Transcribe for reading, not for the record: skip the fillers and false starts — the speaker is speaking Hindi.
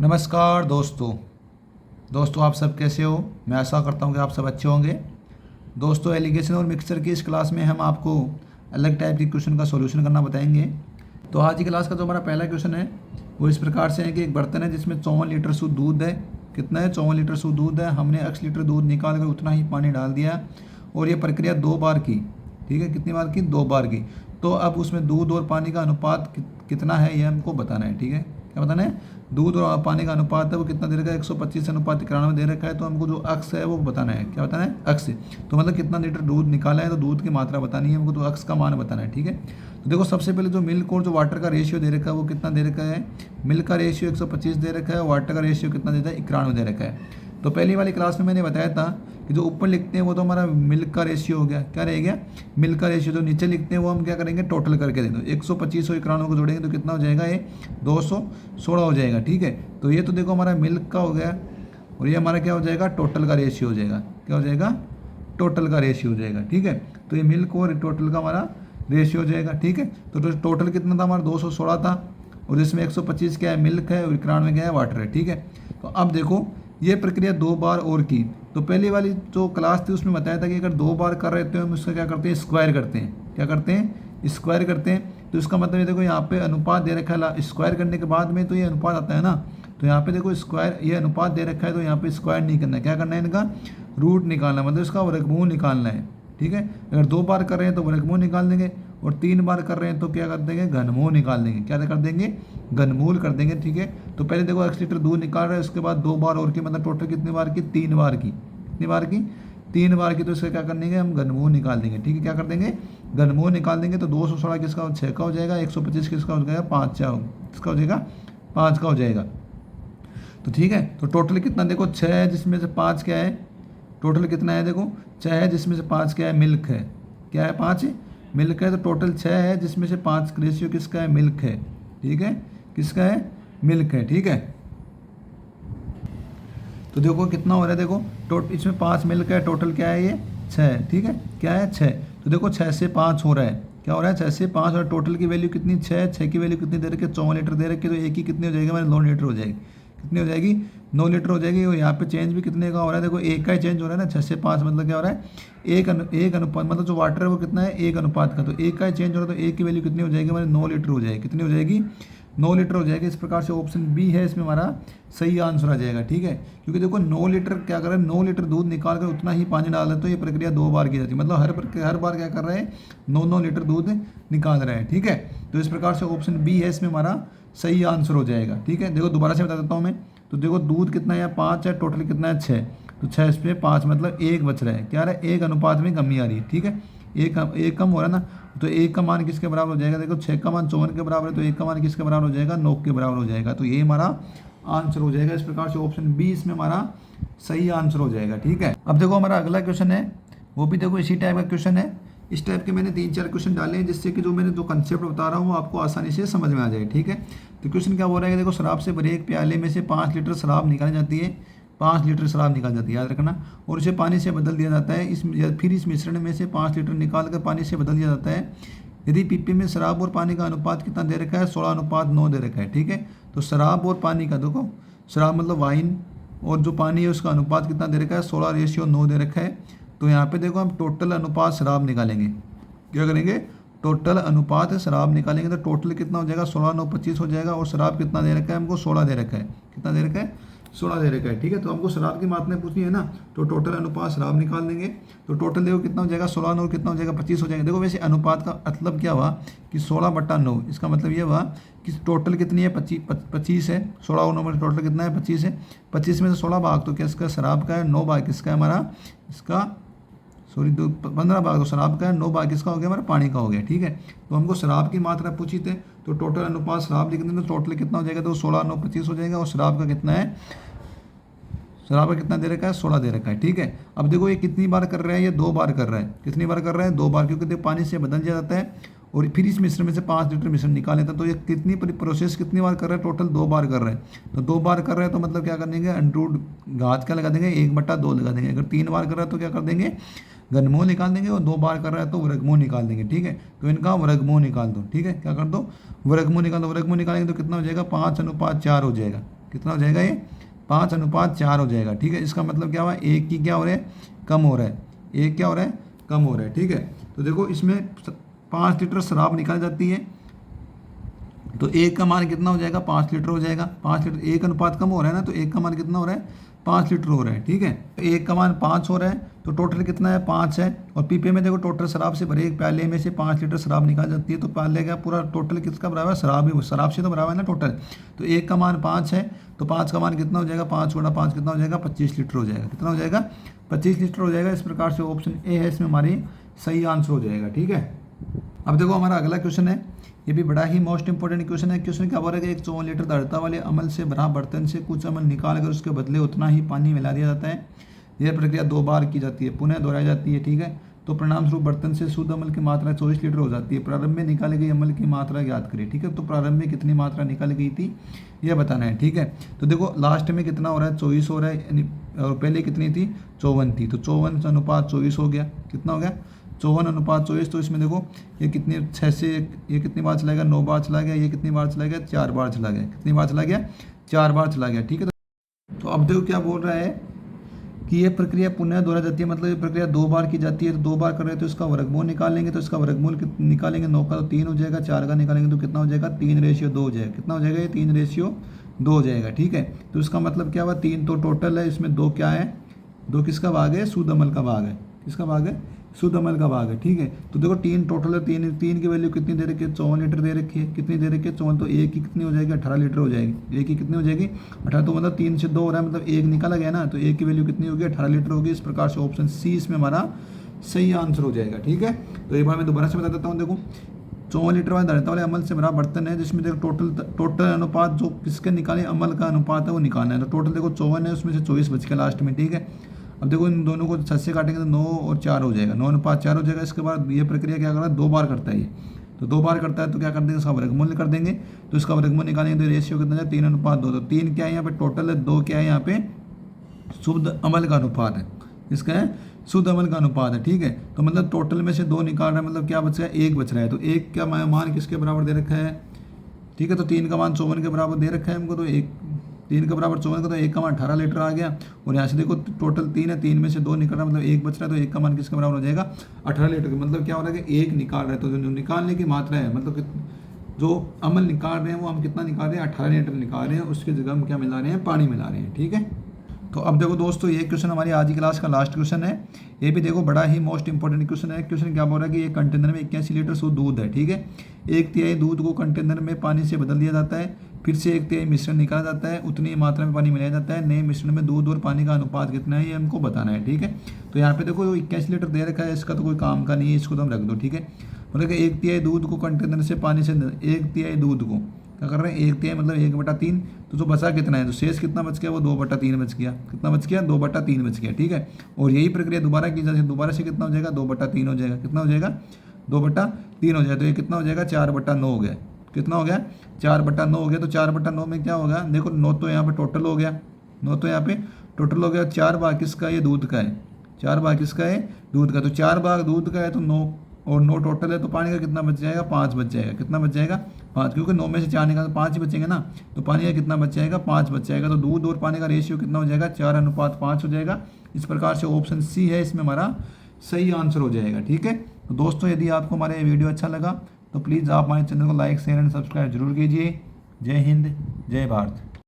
नमस्कार दोस्तों आप सब कैसे हो। मैं आशा करता हूँ कि आप सब अच्छे होंगे। दोस्तों एलिगेशन और मिक्सचर की इस क्लास में हम आपको अलग टाइप की क्वेश्चन का सॉल्यूशन करना बताएंगे। तो आज की क्लास का जो हमारा पहला क्वेश्चन है वो इस प्रकार से है कि एक बर्तन है जिसमें 54 लीटर शुद्ध दूध है। कितना है? 54 लीटर शुद्ध दूध है। हमने x लीटर दूध निकाल कर उतना ही पानी डाल दिया और ये प्रक्रिया 2 बार की। ठीक है, कितनी बार की? 2 बार की। तो अब उसमें दूध और पानी का अनुपात कितना है ये हमको बताना है। ठीक है, क्या बताना है? दूध और पानी का अनुपात है वो कितना दे रखा है? 125 अनुपात 91 दे रखा है। तो हमको जो अक्स है वो बताना है। क्या बताना है? अक्स। तो मतलब कितना लीटर दूध निकाला है, तो दूध की मात्रा बतानी है हमको, तो अक्स का मान बताना है। ठीक है, तो देखो सबसे पहले जो मिल्क और जो वाटर का रेशियो दे रखा है वो कितना दे रखा है? मिल्क का रेशियो 125 दे रखा है, वाटर का रेशियो कितना देता है? 91 दे रखा है। तो पहली वाली क्लास में मैंने बताया था कि जो ऊपर लिखते हैं वो तो हमारा मिल्क का रेशियो हो गया। क्या रह गया? मिल्क का रेशियो। जो नीचे लिखते हैं वो हम क्या करेंगे? टोटल करके देंगे। 125 और 91 को जोड़ेंगे तो कितना हो जाएगा? ये 216 हो जाएगा। ठीक है, तो ये तो देखो हमारा मिल्क का हो गया और ये हमारा क्या हो जाएगा? टोटल का रेशियो हो जाएगा। क्या हो जाएगा? टोटल का रेशियो हो जाएगा। ठीक है, तो ये मिल्क और टोटल का हमारा रेशियो हो जाएगा। ठीक है, तो टोटल कितना था हमारा? 216 था और जिसमें 125 क्या है? मिल्क है और 91 क्या है? वाटर है। ठीक है, तो अब देखो ये प्रक्रिया 2 बार और की। तो पहली वाली जो क्लास थी उसमें बताया था कि अगर 2 बार कर रहे थे हम उसका क्या करते हैं? स्क्वायर करते हैं। क्या करते हैं? स्क्वायर करते हैं। तो इसका मतलब ये देखो यहाँ पे अनुपात दे रखा है, स्क्वायर करने के बाद में तो ये अनुपात आता है ना। तो यहाँ पे देखो स्क्वायर, ये अनुपात दे रखा है तो यहाँ पे स्क्वायर नहीं करना है। क्या करना है? इनका रूट निकालना है, मतलब इसका वर्गमूल निकालना है। ठीक है, अगर 2 बार कर रहे हैं तो वर्गमूल निकाल देंगे और 3 बार कर रहे हैं तो क्या कर देंगे? घनमूल निकाल देंगे। क्या कर देंगे? घनमूल कर देंगे। ठीक है, तो पहले देखो 1 लीटर दूध निकाल रहे हैं, उसके बाद 2 बार और की, मतलब टोटल कितनी बार की? 3 बार की। कितनी बार की? 3 बार की। तो इसका क्या कर देंगे? हम घनमूल निकाल देंगे। ठीक है, क्या कर देंगे? घनमूल निकाल देंगे। तो 216 किसका? 6 का हो जाएगा। 125 किसका हो जाएगा? 5 किसका हो जाएगा? 5 का हो जाएगा। तो ठीक है, तो टोटल कितना देखो? 6 है जिसमें से 5 क्या है? टोटल कितना है? देखो 6 है जिसमें से 5 क्या है? मिल्क है। क्या है? 5 है, मिल्क है। तो टोटल 6 है जिसमें से 5 रेशियो किसका है? मिल्क है। ठीक है, किसका है? मिल्क है। ठीक है, तो देखो कितना हो रहा है? देखो इसमें 5 मिल्क है, टोटल क्या है? ये 6 है। ठीक है, क्या है? 6। तो देखो 6 से 5 हो रहा है। क्या हो रहा है? 6 से 5 और टोटल की वैल्यू कितनी? 6 की वैल्यू कितनी दे रखी है? 54 लीटर दे रखी है। तो एक ही कितनी हो जाएगी हमारे? 9 लीटर हो जाएगी। कितनी हो जाएगी? 9 लीटर हो जाएगी। और यहाँ पे चेंज भी कितने का हो रहा है? देखो एक का ही चेंज हो रहा है ना। 6 से 5 मतलब क्या हो रहा है? एक अनुपात, मतलब जो वाटर है वो कितना है? 1 अनुपात का। तो एक का ही चेंज हो रहा है, तो एक की वैल्यू कितनी हो जाएगी हमारी? 9 लीटर हो जाएगी। कितनी हो जाएगी? 9 लीटर हो जाएगी। इस प्रकार से ऑप्शन बी है इसमें हमारा सही आंसर आ जाएगा। ठीक है, क्योंकि देखो 9 लीटर क्या कर रहे हैं? 9 लीटर दूध निकाल कर उतना ही पानी डाल रहे, तो ये प्रक्रिया 2 बार की जाती है। मतलब हर बार क्या कर रहे हैं? 9 लीटर दूध निकाल रहे हैं। ठीक है, तो इस प्रकार से ऑप्शन बी है इसमें हमारा सही आंसर हो जाएगा। ठीक है, देखो दोबारा से बता देता हूँ मैं। तो देखो दूध कितना है? 5 है, टोटल कितना है? 6। तो 6 पे 5 मतलब 1 बच रहा है। क्या रहा है? 1 अनुपात में कमी आ रही है। ठीक है, एक कम हो रहा है ना। तो 1 का मान किसके बराबर हो जाएगा? देखो 6 का मान 54 के बराबर है, तो 1 का मान किसके बराबर हो जाएगा? 9 के बराबर हो जाएगा। तो ये हमारा आंसर हो जाएगा। इस प्रकार से ऑप्शन बी इसमें हमारा सही आंसर हो जाएगा। ठीक है, अब देखो हमारा अगला क्वेश्चन है, वो भी देखो इसी टाइप का क्वेश्चन है। इस टाइप के मैंने 3-4 क्वेश्चन डाले हैं जिससे कि जो मैंने जो कंसेप्ट बता रहा हूँ वो आपको आसानी से समझ में आ जाए। ठीक है, तो क्वेश्चन क्या हो रहा है कि देखो शराब से भरे एक प्याले में से 5 लीटर शराब निकाली जाती है। 5 लीटर शराब निकाल जाती है, याद रखना। और इसे पानी से बदल दिया जाता है। फिर इस मिश्रण में से 5 लीटर निकाल कर पानी से बदल दिया जाता है। यदि पीपे में शराब और पानी का अनुपात कितना दे रखा है? 16:9 दे रखा है। ठीक है, तो शराब और पानी का देखो, शराब मतलब वाइन, और जो पानी है उसका अनुपात कितना दे रखा है? 16:9 दे रखा है। तो यहाँ पे देखो हम टोटल अनुपात शराब निकालेंगे। क्या करेंगे? टोटल अनुपात शराब निकालेंगे। तो टोटल कितना हो जाएगा? 16:9 25 हो जाएगा। और शराब कितना दे रखा है हमको? 16 दे रखा है। कितना दे रखा है? 16 दे रखा है। ठीक है, तो हमको शराब की मात्रा पूछनी है ना, तो टोटल अनुपात शराब निकाल देंगे। तो टोटल देखो कितना हो जाएगा? 16 कितना हो जाएगा? 25 हो जाएगा। देखो वैसे अनुपात का मतलब क्या हुआ कि 16/9, इसका मतलब ये हुआ कि टोटल कितनी है? 25 है। 16 और 9 में टोटल कितना है? 25 है। 25 में से 16 भाग तो क्या इसका? शराब का है। 9 भाग किसका है हमारा? इसका 15 भाग तो शराब का है। 9 भाग किसका हो गया? हमारा पानी का हो गया। ठीक है, तो हमको शराब की मात्रा पूछी थे, तो टोटल अनुपात शराब लिख देंगे। तो टोटल कितना हो जाएगा? तो 16:9 25 हो जाएगा। और शराब का कितना है? शराब का कितना दे रखा है? 16 दे रखा है। ठीक है, अब देखो ये कितनी बार कर रहा है? ये 2 बार कर रहा है। कितनी बार कर रहा है? 2 बार, क्योंकि देखो पानी से बदल जाता है और फिर इस मिश्रण में से 5 लीटर मिश्रण निकाल लेता है। तो ये कितनी प्रोसेस कितनी बार कर रहा है? टोटल 2 बार कर रहा है। तो 2 बार कर रहा है तो मतलब क्या कर देंगे? अंडर घात क्या लगा देंगे? 1/2 लगा देंगे। अगर 3 बार कर रहा है तो क्या कर देंगे? घनमूल निकाल देंगे। और 2 बार कर रहा है तो वर्गमूल निकाल देंगे। ठीक है, तो इनका वर्गमूल निकाल दो। ठीक है, क्या कर दो? वर्गमूल निकाल दो। वर्गमूल निकालेंगे तो कितना हो जाएगा? 5:4 हो जाएगा। कितना हो जाएगा ये 5:4 हो जाएगा। ठीक है, इसका मतलब क्या हुआ, एक की क्या हो रहा है, कम हो रहा है, एक क्या हो रहा है, कम हो रहा है। ठीक है, तो देखो इसमें 5 लीटर शराब निकाली जाती है, तो एक का मान कितना हो जाएगा, 5 लीटर हो जाएगा। 5 लीटर, एक अनुपात कम हो रहा है ना, तो एक का मान कितना हो रहा है, 5 लीटर हो रहा है। ठीक है, तो एक का मान 5 हो रहा है, तो टोटल कितना है, 5 है। और पीपे में देखो टोटल शराब से भरे एक प्याले में से 5 लीटर शराब निकाल जाती है, तो प्याले का पूरा टोटल किसका बराबर है, शराब से तो बराबर है ना टोटल। तो एक का मान 5 है, तो 5 का मान कितना हो जाएगा, 5 × 5 कितना हो जाएगा, 25 लीटर हो जाएगा। कितना हो जाएगा, 25 लीटर हो जाएगा। इस प्रकार से ऑप्शन ए है इसमें हमारी सही आंसर हो जाएगा। ठीक है, अब देखो हमारा अगला क्वेश्चन है, ये भी बड़ा ही मोस्ट इंपॉर्टेंट क्वेश्चन है। क्वेश्चन क्या बोल रहा है कि एक 54 लीटर दृढ़ता वाले अमल से भरा बर्तन से कुछ अमल निकाल कर उसके बदले उतना ही पानी मिला दिया जाता है। यह प्रक्रिया 2 बार की जाती है, पुनः दोहराई जाती है। ठीक है, तो परिणाम स्वरूप बर्तन से शुद्ध अमल की मात्रा 24 लीटर हो जाती है। प्रारंभ में निकाली गई अमल की मात्रा ज्ञात करें। ठीक है, तो प्रारंभ में कितनी मात्रा निकाली गई थी यह बताना है। ठीक है, तो देखो लास्ट में कितना हो रहा है, 24 हो रहा है, और पहले कितनी थी, 54 थी, तो 54:24 हो गया। कितना हो गया, 54:24। तो इसमें देखो ये कितनी 6 से ये कितनी बार चला गया, 9 बार चला गया, ये कितनी बार चला गया, 4 बार चला गया। कितनी बार चला गया, 4 बार चला गया। ठीक है, तो अब देखो क्या बोल रहा है कि ये प्रक्रिया पुनः दोहराई जाती है, मतलब ये प्रक्रिया 2 बार की जाती है। तो 2 बार कर रहे हैं तो इसका वर्गमूल निकालेंगे, तो इसका वर्गमूल निकालेंगे, 9 का तो 3 हो जाएगा, 4 का निकालेंगे तो कितना हो जाएगा, 3:2 हो जाएगा। कितना हो जाएगा, ये 3:2 हो जाएगा। ठीक है, तो इसका मतलब क्या हुआ, 3 तो टोटल है, इसमें 2 क्या है, 2 किसका भाग है, शुद्ध अमल का भाग है। किसका भाग है, शुद्ध अमल का भाग है। ठीक है, तो देखो 3 टोटल है, 3 की वैल्यू कितनी दे रखी है, 54 लीटर दे रखी है। कितनी दे रखी है, 54, तो एक की कितनी हो जाएगी, 18 लीटर हो जाएगी। एक की कितनी हो जाएगी, 18, तो मतलब 3 से 2 हो रहा है, मतलब एक निकाला गया ना, तो एक की वैल्यू कितनी होगी, 18 लीटर होगी। इस प्रकार से ऑप्शन सी इसमें हमारा सही आंसर हो जाएगा। ठीक है, तो एक बार मैं दोबारा से बता देता हूँ। देखो 54 लीटर वाले दृढ़ता वाले अमल से भरा बर्तन है, जिसमें देखो टोटल अनुपात जो किसके निकाले अमल का अनुपात है वो निकालना है। तो टोटल देखो 54 है, उसमें से 24 बच के लास्ट में। ठीक है, अब देखो इन दोनों को 6 से काटेंगे तो 9 और 4 हो जाएगा, 9:4 हो जाएगा। इसके बाद ये प्रक्रिया क्या कर रहा है, 2 बार करता है ये, तो 2 बार करता है, तो क्या कर देंगे, इसका वर्गमूल कर देंगे। तो इसका वर्गमूल निकालेंगे तो रेशियो कितना है, 3:2। तो 3 क्या है यहाँ पे टोटल है, 2 क्या है यहाँ पे शुद्ध अमल का अनुपात है। इसका है शुद्ध अमल का अनुपात है। ठीक है, तो मतलब टोटल में से 2 निकाल रहा है, मतलब क्या बच रहा है, 1 बच रहा है। तो 1 का मान किसके बराबर दे रखा है, ठीक है, तो 3 का मान 54 के बराबर दे रखा है हमको, तो 3 के बराबर 54 का, तो 1 का मान 18 लीटर आ गया। और यहाँ से देखो टोटल 3 है, 3 में से 2 निकल रहा है, मतलब 1 बच रहा है, तो 1 का मान किसके बराबर हो जाएगा, 18 लीटर। मतलब क्या हो रहा है कि 1 निकाल रहा है, तो जो निकालने की मात्रा है, मतलब जो अमल निकाल रहे हैं वो हम कितना निकाल रहे हैं, 18 लीटर निकाल रहे हैं, उसकी जगह हम क्या मिला रहे हैं, पानी मिला रहे हैं। ठीक है, तो अब देखो दोस्तों ये क्वेश्चन हमारी आज की क्लास का लास्ट क्वेश्चन है। ये भी देखो बड़ा ही मोस्ट इंपॉर्टेंट क्वेश्चन है। क्वेश्चन क्या बोल रहा है कि ये कंटेनर में 81 लीटर शुद्ध दूध है। ठीक है, 1/3 दूध को कंटेनर में पानी से बदल दिया जाता है, फिर से 1/3 मिश्रण निकाला जाता है, उतनी मात्रा में पानी मिलाया जाता है। नए मिश्रण में दूध और पानी का अनुपात कितना है ये हमको बताना है। ठीक है, तो यहाँ पे देखो 81 लीटर दे रखा है, इसका तो कोई काम का नहीं है, इसको तो हम रख दो। ठीक है, मतलब कि 1/3 दूध को कंटेनर से पानी से 1/3 दूध को क्या कर रहे हैं, 1/3 मतलब 1/3, तो जो बचा कितना है, तो शेष कितना बच गया, वो 2/3 बच गया। कितना बच गया, 2/3 बच गया। ठीक है, और यही प्रक्रिया दोबारा की जाए, दोबारा से कितना हो जाएगा, 2/3 हो जाएगा। कितना हो जाएगा, 2/3 हो जाएगा। तो ये कितना हो जाएगा, 4/9 हो गया। कितना हो गया, 4/9 हो गया। तो 4/9 में क्या होगा, देखो 9 तो यहाँ पे टोटल हो गया, 9 तो यहाँ पे टोटल हो गया। 4 भाग किसका, ये दूध का है, 4 भाग किसका है, दूध का। तो 4 भाग दूध का है, तो 9 और 9 टोटल है, तो पानी का कितना बच जाएगा, 5 बच जाएगा। कितना बच जाएगा, 5, क्योंकि 9 में से 4 निकाल तो 5 ही बचेंगे ना, तो पानी का कितना बच जाएगा, 5 बच जाएगा। तो दूध और पानी का रेशियो कितना हो जाएगा, 4:5 हो जाएगा। इस प्रकार से ऑप्शन सी है इसमें हमारा सही आंसर हो जाएगा। ठीक है, तो दोस्तों यदि आपको हमारा ये वीडियो अच्छा लगा तो प्लीज़ आप हमारे चैनल को लाइक शेयर एंड सब्सक्राइब जरूर कीजिए। जय हिंद, जय भारत।